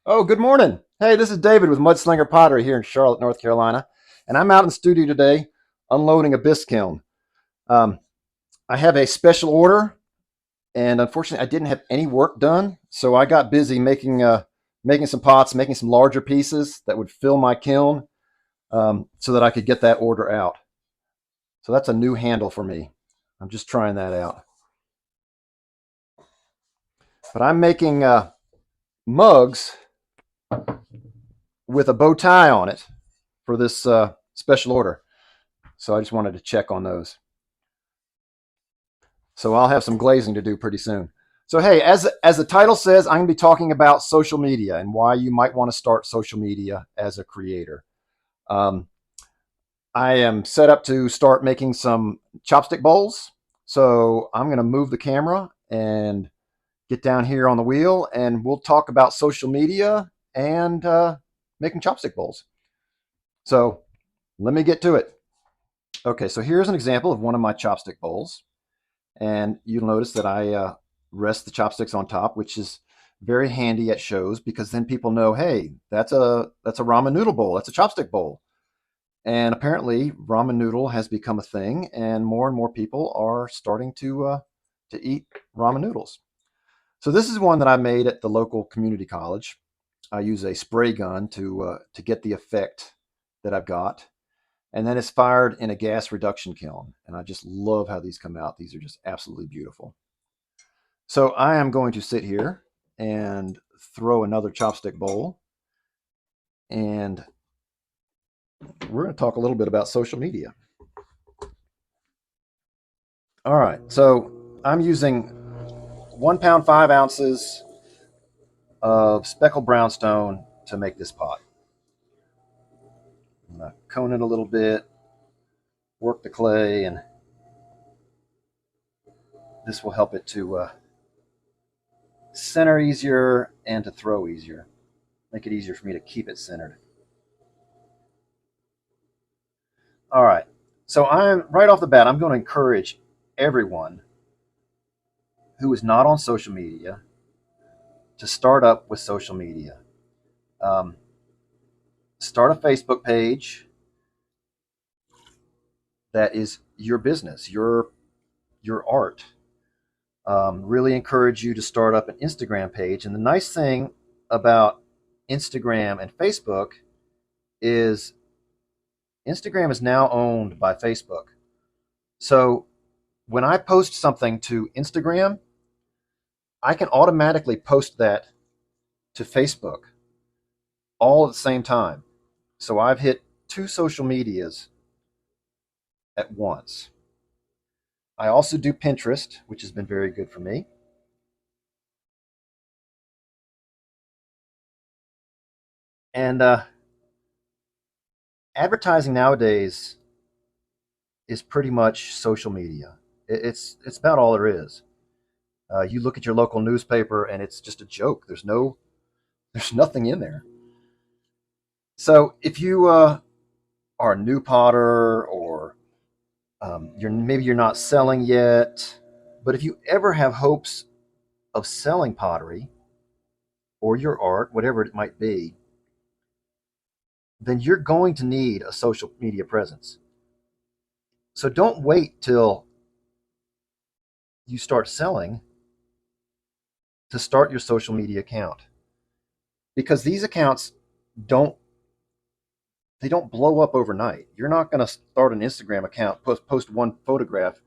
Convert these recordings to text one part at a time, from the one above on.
Oh, good morning. Hey, this is David with Mudslinger Pottery here in Charlotte, North Carolina. And I'm out in the studio today unloading a bisque kiln. Um, I have a special order, and unfortunately, I didn't have any work done. So I got busy making some pots, making some larger pieces that would fill my kiln so that I could get that order out. So that's a new handle for me. I'm just trying that out. But I'm making mugs with a bow tie on it for this special order. So I just wanted to check on those. So I'll have some glazing to do pretty soon. So hey, as the title says, I'm going to be talking about social media and why you might want to start social media as a creator. Um, I am set up to start making some chopstick bowls. So I'm going to move the camera and get down here on the wheel, and we'll talk about social media and making chopstick bowls. So let me get to it. Okay, so here's an example of one of my chopstick bowls. And you'll notice that I rest the chopsticks on top, which is very handy at shows because then people know, hey, that's a ramen noodle bowl, that's a chopstick bowl. And apparently, ramen noodle has become a thing, and more people are starting to eat ramen noodles. So this is one that I made at the local community college. I use a spray gun to get the effect that I've got, and then it's fired in a gas reduction kiln. And I just love how these come out. These are just absolutely beautiful. So I am going to sit here and throw another chopstick bowl, and we're going to talk a little bit about social media. All right, so I'm using 1 pound 5 ounces of speckled brownstone to make this pot. I'm going to cone it a little bit, work the clay, and this will help it to center easier and to throw easier. Make it easier for me to keep it centered. All right, so I'm right off the bat, I'm going to encourage everyone who is not on social media to start up with social media. Um, Start a Facebook page that is your business, your art. Really encourage you to start up an Instagram page. And the nice thing about Instagram and Facebook is Instagram is now owned by Facebook. So when I post something to Instagram, I can automatically post that to Facebook all at the same time. So I've hit two social medias at once. I also do Pinterest, which has been very good for me. And advertising nowadays is pretty much social media. It's about all there is. You look at your local newspaper, and it's just a joke. There's nothing in there. So if you are a new potter, or maybe you're not selling yet, but if you ever have hopes of selling pottery or your art, whatever it might be, then you're going to need a social media presence. So don't wait till you start selling to start your social media account, because these accounts don't they don't blow up overnight. You're not going to start an Instagram account, post one photograph,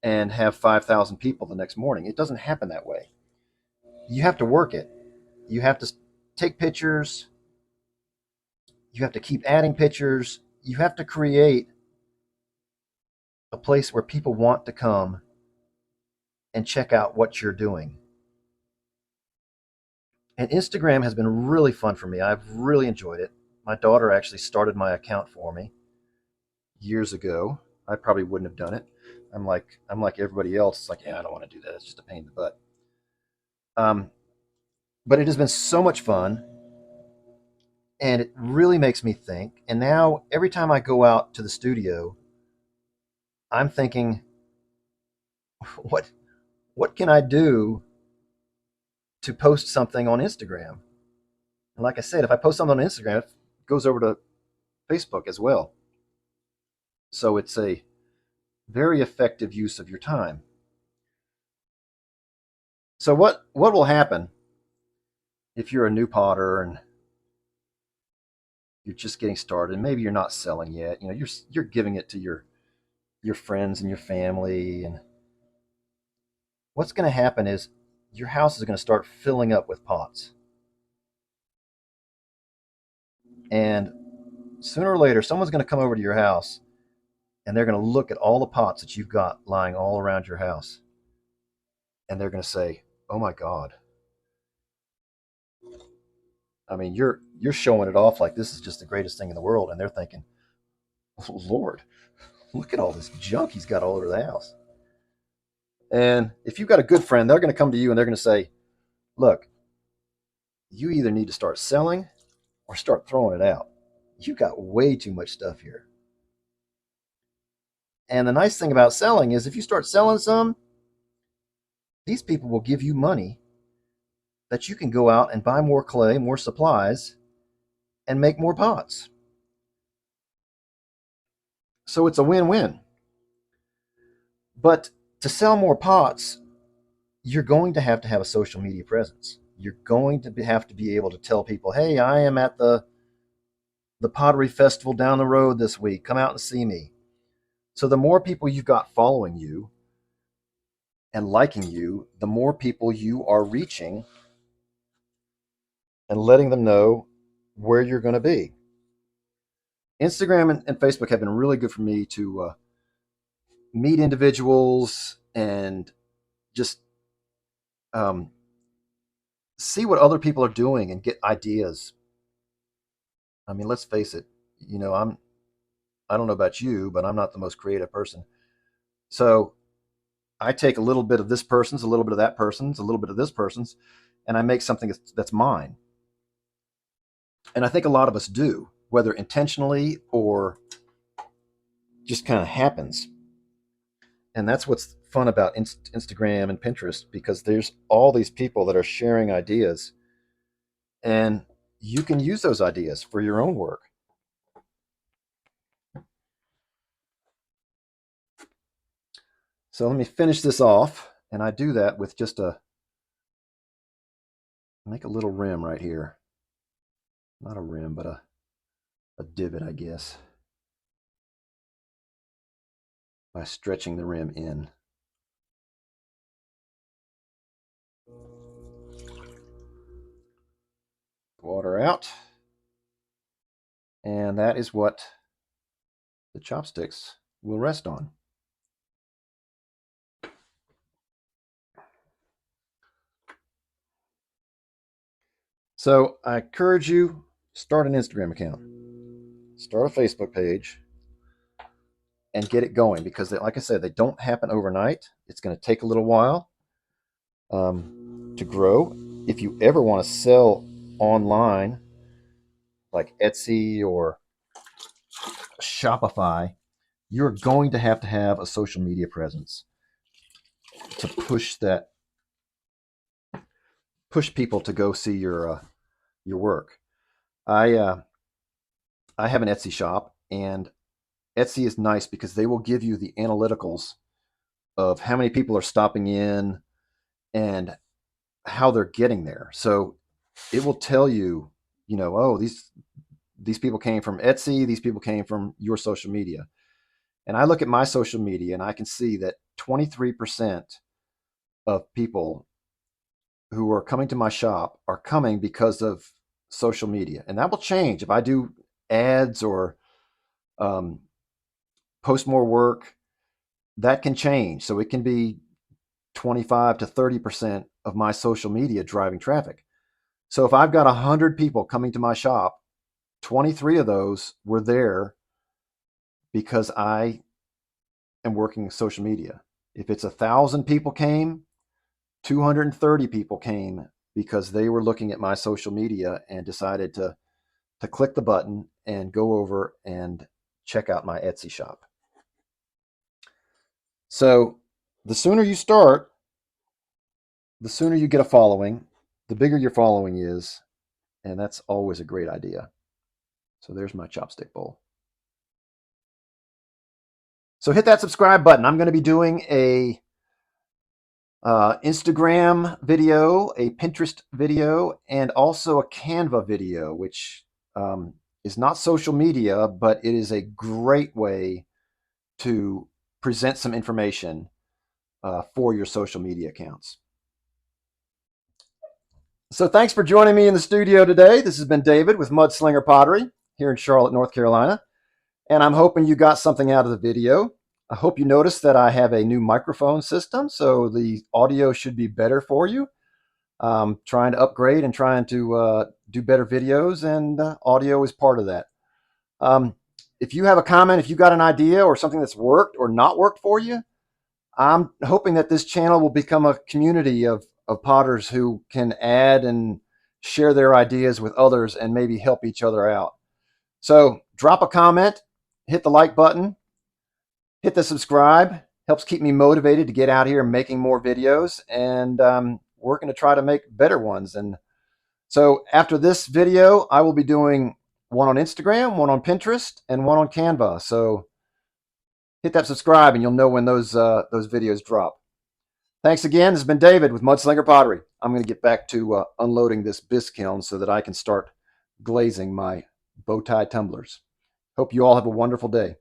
and have 5,000 people the next morning. It doesn't happen that way. You have to work it. You have to take pictures. You have to keep adding pictures. You have to create a place where people want to come and check out what you're doing. And Instagram has been really fun for me. I've really enjoyed it. My daughter actually started my account for me years ago. I probably wouldn't have done it. I'm like everybody else. It's like, yeah, I don't want to do that. It's just a pain in the butt. Um, but it has been so much fun, and it really makes me think. And now every time I go out to the studio, I'm thinking, what what can I do to post something on Instagram? And like I said, if I post something on Instagram, it goes over to Facebook as well. So it's a very effective use of your time. So what will happen if you're a new potter and you're just getting started and maybe you're not selling yet? You know, you're giving it to your friends and your family, and what's going to happen is your house is going to start filling up with pots. And sooner or later, someone's going to come over to your house and they're going to look at all the pots that you've got lying all around your house. And they're going to say, "Oh my God. I mean, you're showing it off like this is just the greatest thing in the world." And they're thinking, "Oh Lord, look at all this junk he's got all over the house." And if you've got a good friend, they're going to come to you and they're going to say, "Look, you either need to start selling or start throwing it out. You got way too much stuff here." And the nice thing about selling is if you start selling some, these people will give you money that you can go out and buy more clay, more supplies, and make more pots. So it's a win win. But to sell more pots, you're going to have a social media presence. You're going to have to be able to tell people, "Hey, I am at the Pottery Festival down the road this week. Come out and see me." So the more people you've got following you and liking you, the more people you are reaching and letting them know where you're going to be. Instagram and Facebook have been really good for me to meet individuals and just um, see what other people are doing and get ideas. I mean, let's face it. You know, I don't know about you, but I'm not the most creative person. So I take a little bit of this person's, a little bit of that person's, a little bit of this person's, and I make something that's mine. And I think a lot of us do, whether intentionally or just kind of happens. And that's what's fun about Instagram and Pinterest, because there's all these people that are sharing ideas, and you can use those ideas for your own work. So let me finish this off, and I do that with just make a little rim right here. Not a rim, but a divot, I guess, by stretching the rim in. Water out. And that is what the chopsticks will rest on. So I encourage you, start an Instagram account, start a Facebook page, and get it going, because like I said, they don't happen overnight. It's going to take a little while to grow. If you ever want to sell online, like Etsy or Shopify, you're going to have a social media presence to push people to go see your work. I I have an Etsy shop, and Etsy is nice because they will give you the analyticals of how many people are stopping in and how they're getting there. So it will tell you, you know, oh, these people came from Etsy, these people came from your social media. And I look at my social media and I can see that 23% of people who are coming to my shop are coming because of social media. And that will change if I do ads or um, post more work. That can change. So it can be 25 to 30% of my social media driving traffic. So if I've got 100 people coming to my shop, 23 of those were there because I am working social media. If it's 1,000 people came, 230 people came because they were looking at my social media and decided to click the button and go over and check out my Etsy shop. So the sooner you start, the sooner you get a following, the bigger your following is, and that's always a great idea. So there's my chopstick bowl. So hit that subscribe button. I'm going to be doing a Instagram video, a Pinterest video, and also a Canva video, which is not social media, but it is a great way to present some information for your social media accounts. So thanks for joining me in the studio today. This has been David with Mudslinger Pottery here in Charlotte, North Carolina, and I'm hoping you got something out of the video. I hope you noticed that I have a new microphone system, so the audio should be better for you. Trying to upgrade and trying to do better videos, and audio is part of that. If you have a comment, if you got an idea or something that's worked or not worked for you, I'm hoping that this channel will become a community of potters who can add and share their ideas with others and maybe help each other out. So drop a comment, hit the like button, hit the subscribe. Helps keep me motivated to get out here and making more videos, and we're going to try to make better ones. And so after this video, I will be doing one on Instagram, one on Pinterest, and one on Canva. So hit that subscribe and you'll know when those videos drop. Thanks again. This has been David with Mudslinger Pottery. I'm going to get back to unloading this bisque kiln so that I can start glazing my bow tie tumblers. Hope you all have a wonderful day.